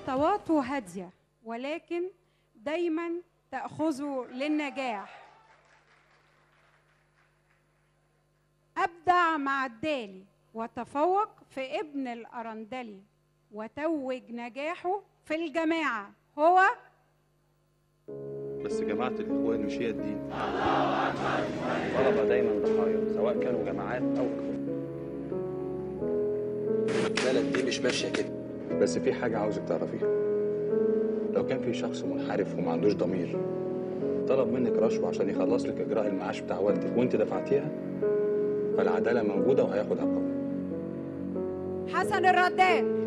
خطواته هادية ولكن دايما تأخذه للنجاح. أبدع مع الدالي وتفوق في ابن الأرندلي وتوج نجاحه في الجماعة هو. بس جماعة الإخوان مش هي الدين. الطلبة دايما ضحايا سواء كانوا جماعات أو إخوان. البلد دي مش ماشية كده. بس في حاجة عاوزك تعرفيها، لو كان في شخص منحرف وما عندوش ضمير طلب منك رشوة عشان يخلص لك إجراء المعاش بتاع والدك وأنت دفعتيها، فالعدالة موجودة وهياخد حقه. حسن الرداد.